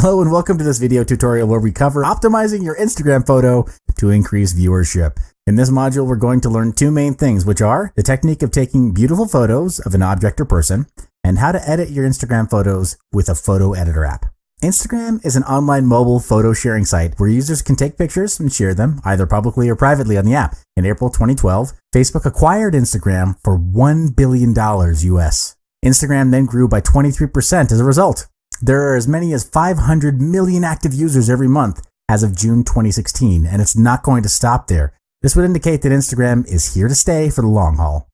Hello and welcome to this video tutorial where we cover optimizing your Instagram photo to increase viewership. In this module, we're going to learn two main things, which are the technique of taking beautiful photos of an object or person and how to edit your Instagram photos with a photo editor app. Instagram is an online mobile photo sharing site where users can take pictures and share them either publicly or privately on the app. In April 2012, Facebook acquired Instagram for $1 billion US. Instagram then grew by 23% as a result. There are as many as 500 million active users every month as of June 2016, and it's not going to stop there. This would indicate that Instagram is here to stay for the long haul.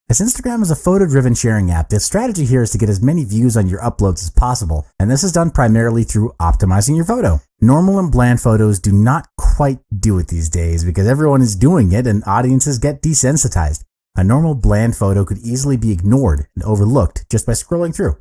As Instagram is a photo-driven sharing app, the strategy here is to get as many views on your uploads as possible, and this is done primarily through optimizing your photo. Normal and bland photos do not quite do it these days because everyone is doing it and audiences get desensitized. A normal bland photo could easily be ignored and overlooked just by scrolling through.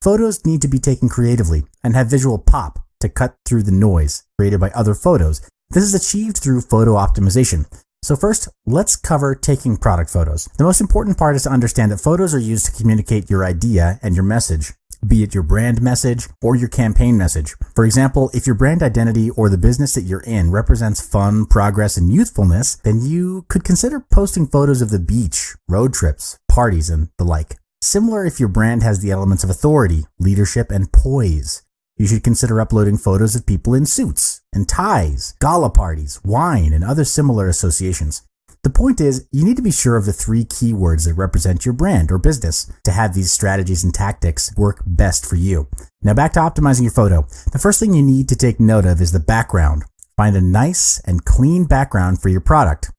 Photos need to be taken creatively and have visual pop to cut through the noise created by other photos. This is achieved through photo optimization. So first, let's cover taking product photos. The most important part is to understand that photos are used to communicate your idea and your message, be it your brand message or your campaign message. For example, if your brand identity or the business that you're in represents fun, progress, and youthfulness, then you could consider posting photos of the beach, road trips, parties, and the like. Similar if your brand has the elements of authority, leadership, and poise. You should consider uploading photos of people in suits and ties, gala parties, wine, and other similar associations. The point is, you need to be sure of the three keywords that represent your brand or business to have these strategies and tactics work best for you. Now back to optimizing your photo. The first thing you need to take note of is the background. Find a nice and clean background for your product.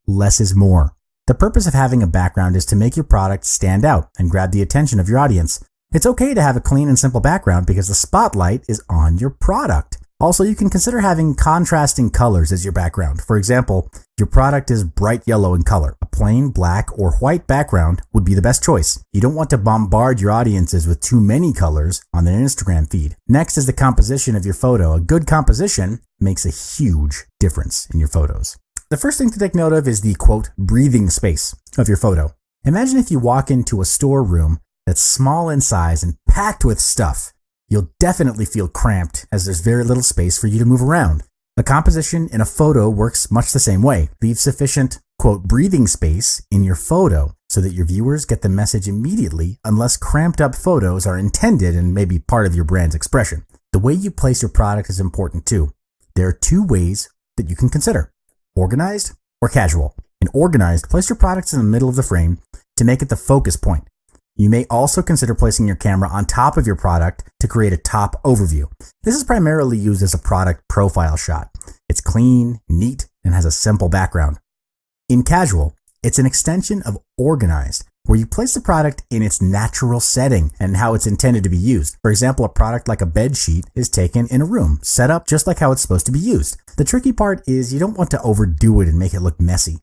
Less is more. The purpose of having a background is to make your product stand out and grab the attention of your audience. It's okay to have a clean and simple background because the spotlight is on your product. Also, you can consider having contrasting colors as your background. For example, your product is bright yellow in color. A plain black or white background would be the best choice. You don't want to bombard your audiences with too many colors on their Instagram feed. Next is the composition of your photo. A good composition makes a huge difference in your photos. The first thing to take note of is the, quote, breathing space of your photo. Imagine if you walk into a storeroom that's small in size and packed with stuff. You'll definitely feel cramped as there's very little space for you to move around. A composition in a photo works much the same way. Leave sufficient, quote, breathing space in your photo so that your viewers get the message immediately unless cramped up photos are intended and may be part of your brand's expression. The way you place your product is important too. There are two ways that you can consider. Organized or casual. In organized, place your products in the middle of the frame to make it the focus point. You may also consider placing your camera on top of your product to create a top overview. This is primarily used as a product profile shot. It's clean, neat, and has a simple background. In casual, it's an extension of organized, where you place the product in its natural setting and how it's intended to be used. For example, a product like a bed sheet is taken in a room, set up just like how it's supposed to be used. The tricky part is you don't want to overdo it and make it look messy.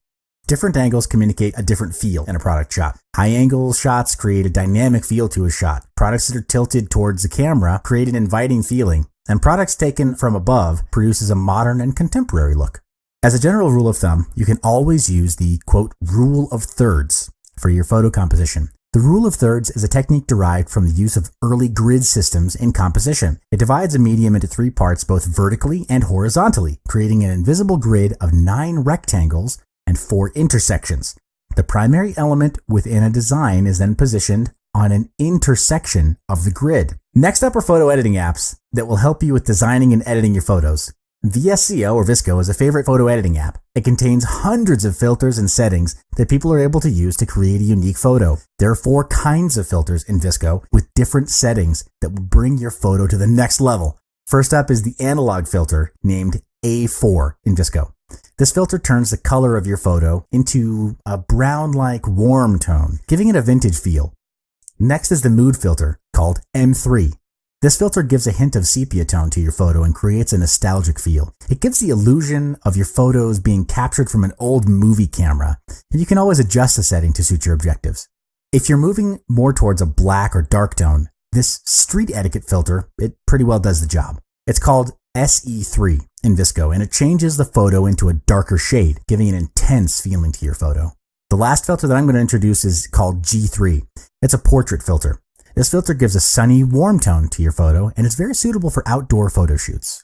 Different angles communicate a different feel in a product shot. High angle shots create a dynamic feel to a shot. Products that are tilted towards the camera create an inviting feeling, and products taken from above produces a modern and contemporary look. As a general rule of thumb, you can always use the, quote, rule of thirds for your photo composition. The rule of thirds is a technique derived from the use of early grid systems in composition. It divides a medium into three parts both vertically and horizontally, creating an invisible grid of 9 rectangles and 4 intersections. The primary element within a design is then positioned on an intersection of the grid. Next up are photo editing apps that will help you with designing and editing your photos. VSCO or VSCO is a favorite photo editing app. It contains hundreds of filters and settings that people are able to use to create a unique photo. There are 4 kinds of filters in VSCO with different settings that will bring your photo to the next level. First up is the analog filter named A4 in VSCO. This filter turns the color of your photo into a brown-like warm tone, giving it a vintage feel. Next is the mood filter called M3. This filter gives a hint of sepia tone to your photo and creates a nostalgic feel. It gives the illusion of your photos being captured from an old movie camera, and you can always adjust the setting to suit your objectives. If you're moving more towards a black or dark tone, this street etiquette filter, it pretty well does the job. It's called SE3 in VSCO, and it changes the photo into a darker shade, giving an intense feeling to your photo. The last filter that I'm going to introduce is called G3. It's a portrait filter. This filter gives a sunny, warm tone to your photo, and it's very suitable for outdoor photo shoots.